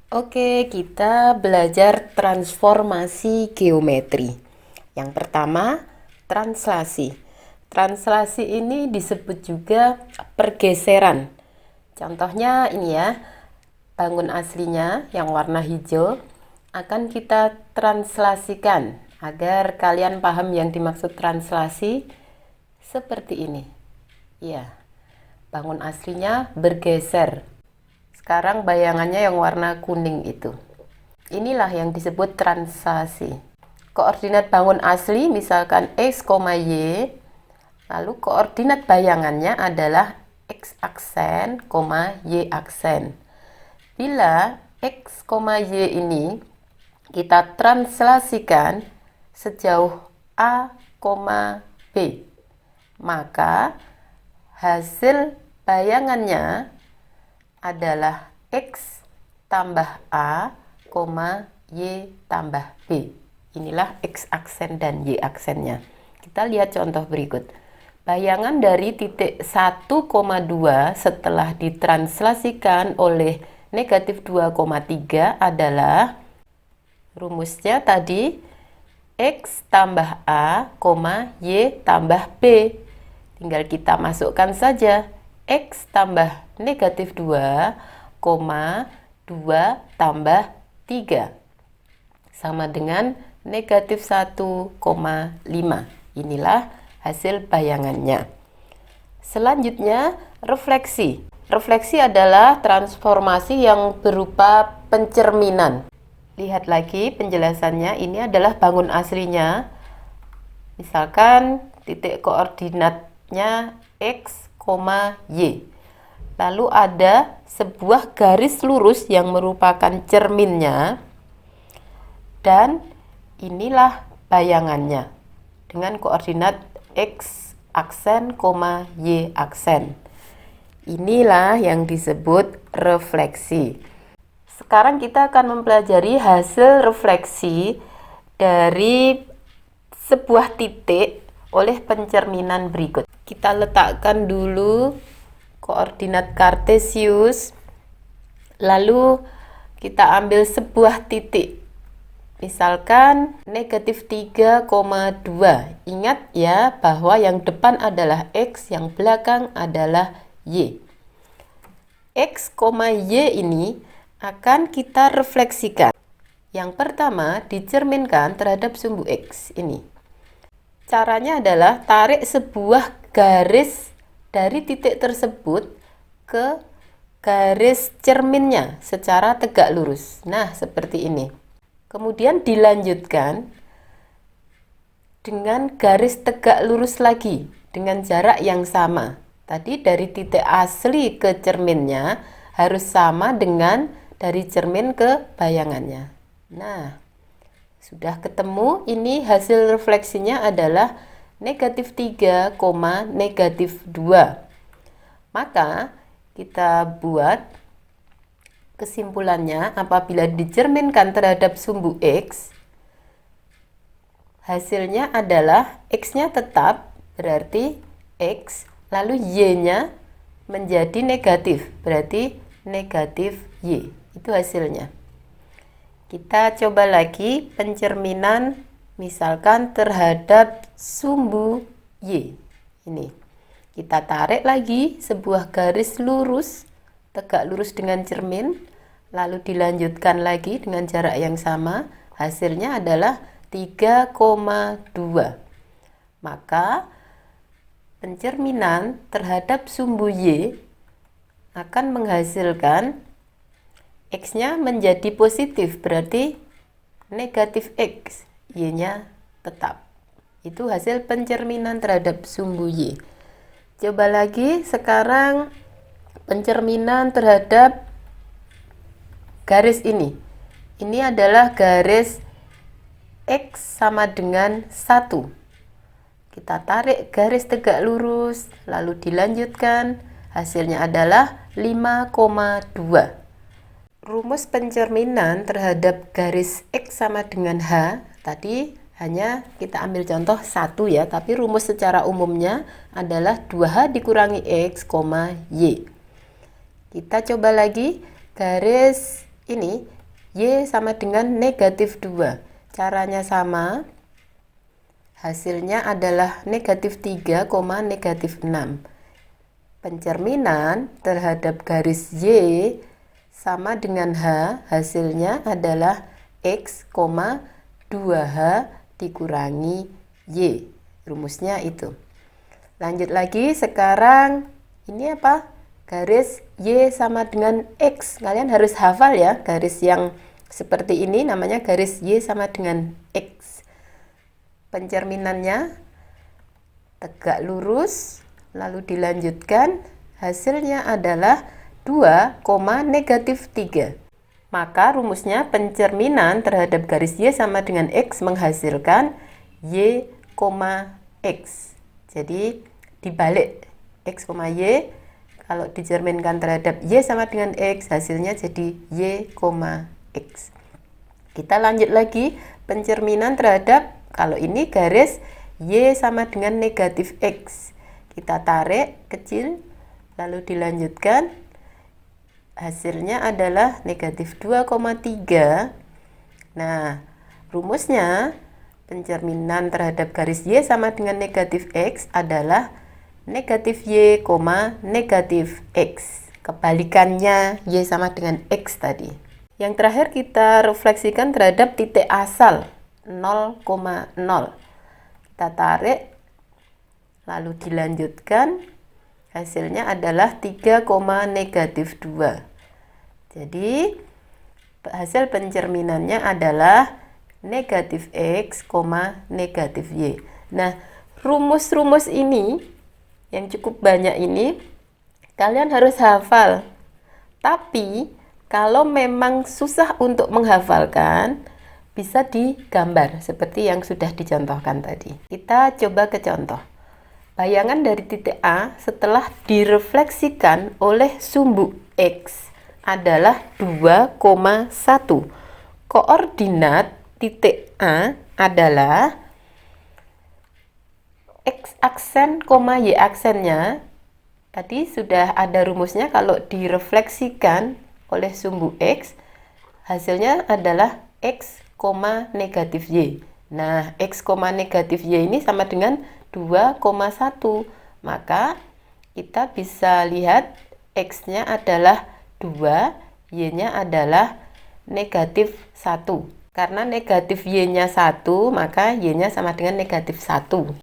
Oke, kita belajar transformasi geometri. Yang pertama, translasi. Translasi ini disebut juga pergeseran. Contohnya ini ya, bangun aslinya yang warna hijau akan kita translasikan agar kalian paham yang dimaksud translasi seperti ini. Ya, bangun aslinya bergeser. Sekarang bayangannya yang warna kuning itu. Inilah yang disebut translasi. Koordinat bangun asli misalkan x, y, lalu koordinat bayangannya adalah x aksen, y aksen. Bila x, y ini kita translasikan sejauh a, b, maka hasil bayangannya adalah x tambah a, y tambah b. Inilah x aksen dan y aksennya. Kita lihat contoh berikut. Bayangan dari titik 1,2 setelah ditranslasikan oleh negatif 2,3 adalah rumusnya tadi x tambah a, y tambah b. Tinggal kita masukkan saja x tambah negatif 2, 2 tambah 3 sama dengan negatif 1,5. Inilah hasil bayangannya. Selanjutnya, refleksi. Refleksi adalah transformasi yang berupa pencerminan. Lihat lagi penjelasannya, ini adalah bangun aslinya. Misalkan titik koordinatnya x, y. Lalu ada sebuah garis lurus yang merupakan cerminnya. Dan inilah bayangannya dengan koordinat x aksen, y aksen. Inilah yang disebut refleksi. Sekarang kita akan mempelajari hasil refleksi dari sebuah titik oleh pencerminan berikut. Kita letakkan dulu koordinat kartesius, lalu kita ambil sebuah titik. Misalkan negatif 3,2. Ingat ya bahwa yang depan adalah x, yang belakang adalah y. X, y ini akan kita refleksikan. Yang pertama dicerminkan terhadap sumbu x ini. Caranya adalah tarik sebuah garis dari titik tersebut ke garis cerminnya secara tegak lurus. Nah, seperti ini. Kemudian dilanjutkan dengan garis tegak lurus lagi dengan jarak yang sama. Tadi dari titik asli ke cerminnya harus sama dengan dari cermin ke bayangannya. Nah, sudah ketemu, ini hasil refleksinya adalah negatif 3, negatif 2. Maka kita buat kesimpulannya, apabila dicerminkan terhadap sumbu x, hasilnya adalah x-nya tetap, berarti x, lalu y-nya menjadi negatif, berarti negatif y. Itu hasilnya. Kita coba lagi pencerminan misalkan terhadap sumbu y. Ini. Kita tarik lagi sebuah garis lurus, tegak lurus dengan cermin, lalu dilanjutkan lagi dengan jarak yang sama. Hasilnya adalah 3,2. Maka pencerminan terhadap sumbu y akan menghasilkan x-nya menjadi positif, berarti negatif x, y-nya tetap. Itu hasil pencerminan terhadap sumbu y. Coba lagi sekarang pencerminan terhadap garis ini. Ini adalah garis x sama dengan 1. Kita tarik garis tegak lurus, lalu dilanjutkan. Hasilnya adalah 5,2. Rumus pencerminan terhadap garis x sama dengan h tadi hanya kita ambil contoh 1 ya, tapi rumus secara umumnya adalah 2h dikurangi x, y. Kita coba lagi garis ini Y sama dengan negatif 2. Caranya sama, hasilnya adalah negatif 3, negatif 6. Pencerminan terhadap garis Y sama dengan H, hasilnya adalah X, 2H dikurangi Y. Rumusnya itu. Lanjut lagi, sekarang ini apa? Garis Y sama dengan X. Kalian harus hafal ya, garis yang seperti ini namanya garis Y sama dengan X. Pencerminannya tegak lurus, lalu dilanjutkan, hasilnya adalah 2, negatif 3. Maka rumusnya pencerminan terhadap garis Y sama dengan X menghasilkan Y, X. Jadi dibalik X, Y, kalau dicerminkan terhadap Y sama dengan X, hasilnya jadi Y, X. Kita lanjut lagi, pencerminan terhadap, kalau ini garis Y sama dengan negatif X. Kita tarik kecil, lalu dilanjutkan, hasilnya adalah negatif 2,3. Nah, rumusnya pencerminan terhadap garis Y sama dengan negatif X adalah negatif Y, negatif X. Kebalikannya Y sama dengan X tadi. Yang terakhir kita refleksikan terhadap titik asal 0,0. Kita tarik, lalu dilanjutkan, hasilnya adalah 3, negatif 2. Jadi hasil pencerminannya adalah negatif X, negatif Y. Nah, rumus-rumus ini yang cukup banyak ini kalian harus hafal. Tapi kalau memang susah untuk menghafalkan, bisa digambar seperti yang sudah dicontohkan tadi. Kita coba ke contoh. Bayangan dari titik A setelah direfleksikan oleh sumbu X adalah 2,1. Koordinat titik A adalah X aksen, Y aksennya. Tadi sudah ada rumusnya, kalau direfleksikan oleh sumbu X, hasilnya adalah X, negatif Y. Nah, X, negatif Y ini sama dengan 2,1. Maka kita bisa lihat X-nya adalah 2, Y-nya adalah negatif 1. Karena negatif Y-nya 1, maka Y-nya sama dengan negatif 1.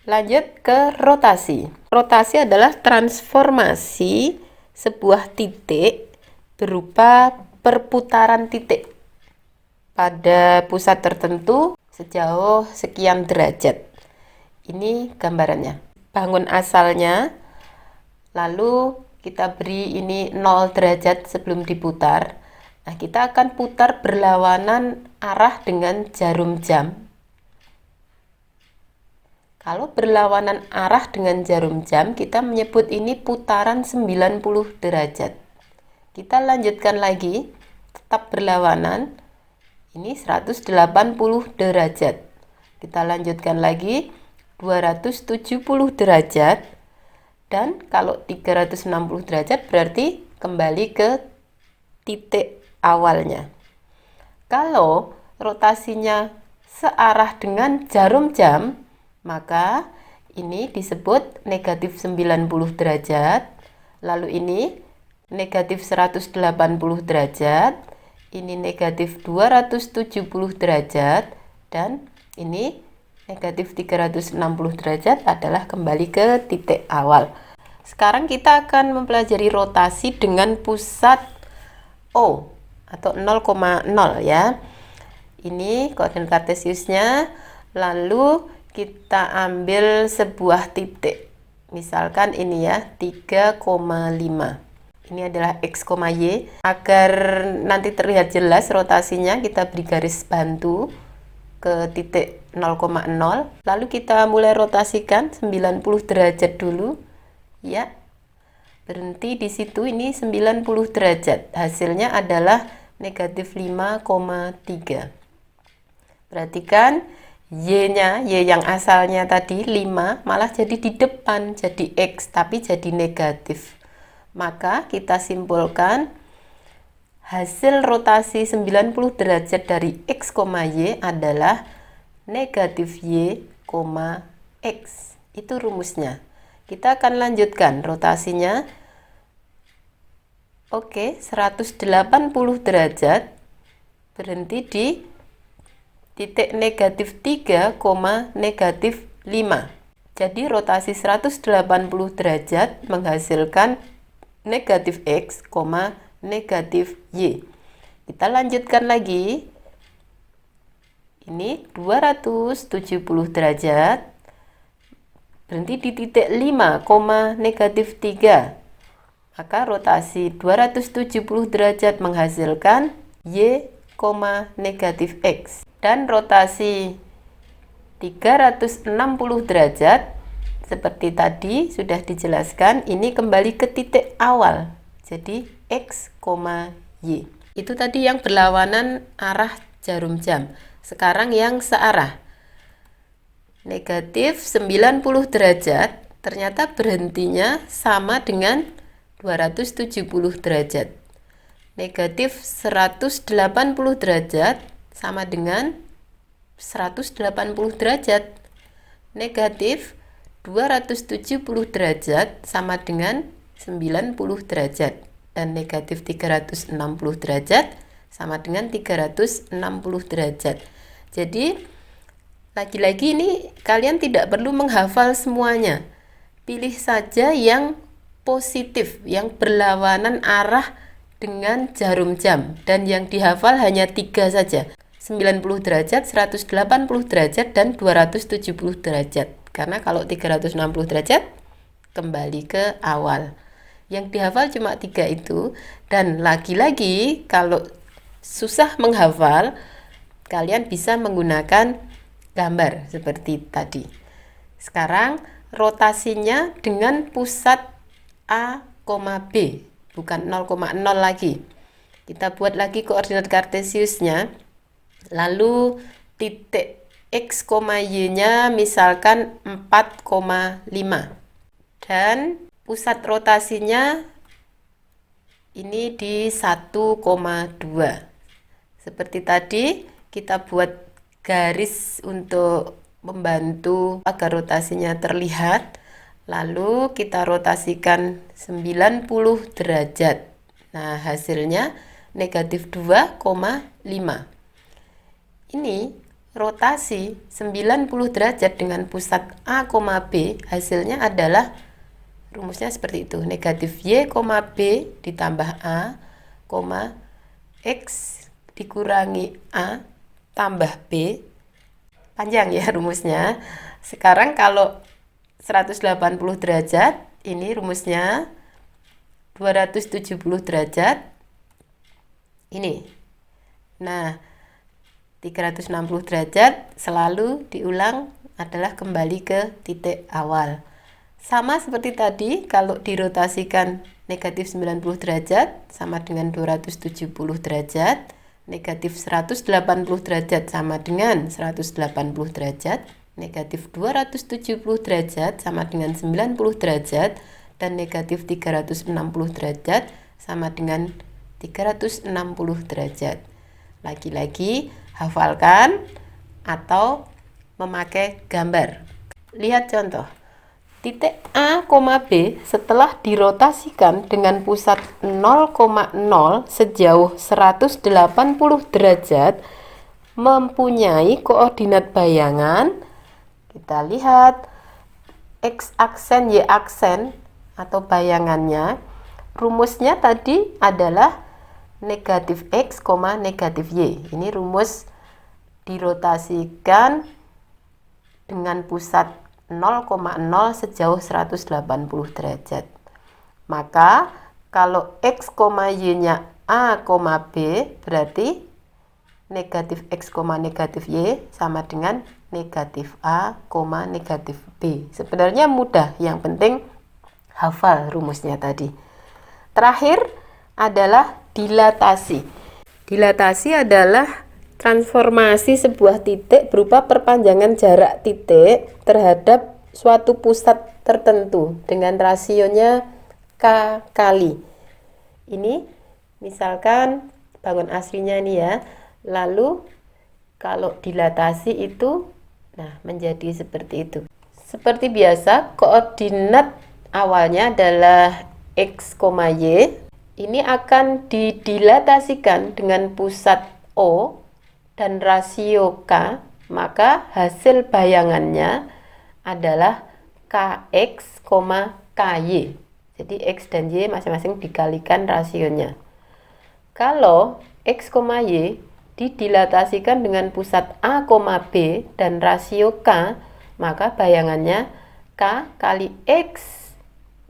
Lanjut ke rotasi. Rotasi adalah transformasi sebuah titik berupa perputaran titik pada pusat tertentu sejauh sekian derajat. Ini gambarannya. Bangun asalnya, lalu kita beri ini 0 derajat sebelum diputar. Nah, kita akan putar berlawanan arah dengan jarum jam. Kalau berlawanan arah dengan jarum jam, kita menyebut ini putaran 90 derajat. Kita lanjutkan lagi, tetap berlawanan. Ini 180 derajat. Kita lanjutkan lagi, 270 derajat. Dan kalau 360 derajat berarti kembali ke titik awalnya. Kalau rotasinya searah dengan jarum jam, maka ini disebut negatif 90 derajat, lalu ini negatif 180 derajat, ini negatif 270 derajat, dan ini negatif 360 derajat adalah kembali ke titik awal. Sekarang kita akan mempelajari rotasi dengan pusat O atau 0,0 ya. Ini koordinat kartesiusnya, lalu kita ambil sebuah titik, misalkan ini ya 3,5. Ini adalah X, Y. Agar nanti terlihat jelas rotasinya, kita beri garis bantu ke titik 0,0. Lalu kita mulai rotasikan 90 derajat dulu ya, berhenti di situ. Ini 90 derajat, hasilnya adalah negatif 5,3. Perhatikan Y-nya, Y yang asalnya tadi 5 malah jadi di depan, jadi X, tapi jadi negatif. Maka kita simpulkan hasil rotasi 90 derajat dari X, Y adalah negatif Y, X. Itu rumusnya. Kita akan lanjutkan rotasinya. Oke, 180 derajat berhenti di titik negatif 3, negatif 5. Jadi rotasi 180 derajat menghasilkan negatif X, negatif Y. Kita lanjutkan lagi. Ini 270 derajat berhenti di titik 5, negatif 3. Maka rotasi 270 derajat menghasilkan Y, negatif X. Dan rotasi 360 derajat seperti tadi sudah dijelaskan, ini kembali ke titik awal. Jadi X, Y. Itu tadi yang berlawanan arah jarum jam. Sekarang yang searah. Negatif 90 derajat ternyata berhentinya sama dengan 270 derajat. Negatif 180 derajat sama dengan 180 derajat. Negatif 270 derajat sama dengan 90 derajat. Dan negatif 360 derajat sama dengan 360 derajat. Jadi lagi-lagi ini kalian tidak perlu menghafal semuanya. Pilih saja yang positif, yang berlawanan arah dengan jarum jam. Dan yang dihafal hanya 3 saja. 90 derajat, 180 derajat, dan 270 derajat. Karena kalau 360 derajat, kembali ke awal. Yang dihafal cuma 3 itu. Dan lagi-lagi, kalau susah menghafal, kalian bisa menggunakan gambar seperti tadi. Sekarang, rotasinya dengan pusat A, B. Bukan 0,0 lagi. Kita buat lagi koordinat kartesiusnya. Lalu titik X, Y-nya misalkan 4,5. Dan pusat rotasinya ini di 1,2. Seperti tadi, kita buat garis untuk membantu agar rotasinya terlihat. Lalu kita rotasikan 90 derajat. Nah, hasilnya negatif 2,5. Ini rotasi 90 derajat dengan pusat A, B, hasilnya adalah rumusnya seperti itu. Negatif Y, B ditambah A, X dikurangi A tambah B. Panjang ya rumusnya. Sekarang kalau 180 derajat, ini rumusnya 270 derajat. Ini. Nah, 360 derajat selalu diulang adalah kembali ke titik awal. Sama seperti tadi, kalau dirotasikan negatif 90 derajat sama dengan 270 derajat, negatif 180 derajat sama dengan 180 derajat, negatif 270 derajat sama dengan 90 derajat, dan negatif 360 derajat sama dengan 360 derajat. Lagi-lagi, hafalkan atau memakai gambar. Lihat contoh. Titik A, B setelah dirotasikan dengan pusat 0,0 sejauh 180 derajat mempunyai koordinat bayangan. Kita lihat X aksen, Y aksen atau bayangannya. Rumusnya tadi adalah negatif X, negatif Y. Ini rumus dirotasikan dengan pusat 0,0 sejauh 180 derajat. Maka kalau X, Y-nya A, B berarti negatif X, negatif Y sama dengan negatif A, negatif B. Sebenarnya mudah, yang penting hafal rumusnya tadi. Terakhir adalah dilatasi. Dilatasi adalah transformasi sebuah titik berupa perpanjangan jarak titik terhadap suatu pusat tertentu dengan rasionya K kali. Ini misalkan bangun aslinya nih ya. Lalu kalau dilatasi itu menjadi seperti itu. Seperti biasa, koordinat awalnya adalah X, Y. Ini akan didilatasikan dengan pusat O dan rasio K, maka hasil bayangannya adalah KX, KY. Jadi X dan Y masing-masing dikalikan rasionya. Kalau X, Y didilatasikan dengan pusat A, B dan rasio K, maka bayangannya K kali X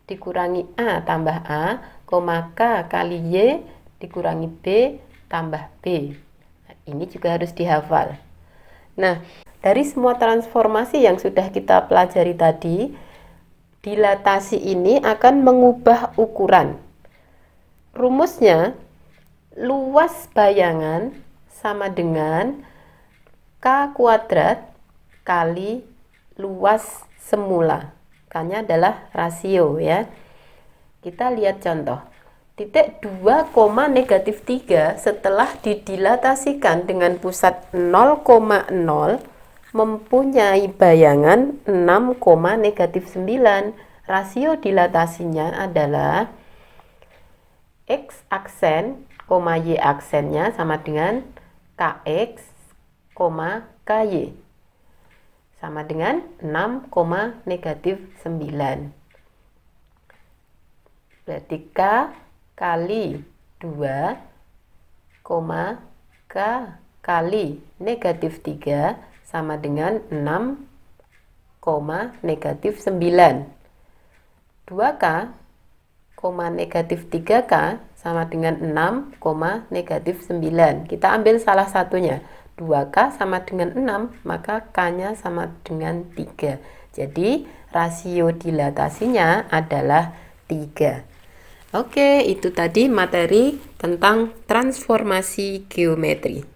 dikurangi A tambah A, K kali Y dikurangi B tambah B. Nah, ini juga harus dihafal. Nah, dari semua transformasi yang sudah kita pelajari tadi, dilatasi ini akan mengubah ukuran. Rumusnya, luas bayangan sama dengan K kuadrat kali luas semula. K-nya adalah rasio ya. Kita lihat contoh. Titik 2, -3 setelah didilatasikan dengan pusat 0,0 mempunyai bayangan 6, -9. Rasio dilatasinya adalah X aksen, Y aksennya sama dengan KX, KY. Sama dengan 6, -9. Berarti K kali 2, K kali -3 sama dengan 6, -9. 2K, -3K sama dengan 6, -9. Kita ambil salah satunya. 2K sama dengan 6, maka K-nya sama dengan 3. Jadi rasio dilatasinya adalah 3. Oke, itu tadi materi tentang transformasi geometri.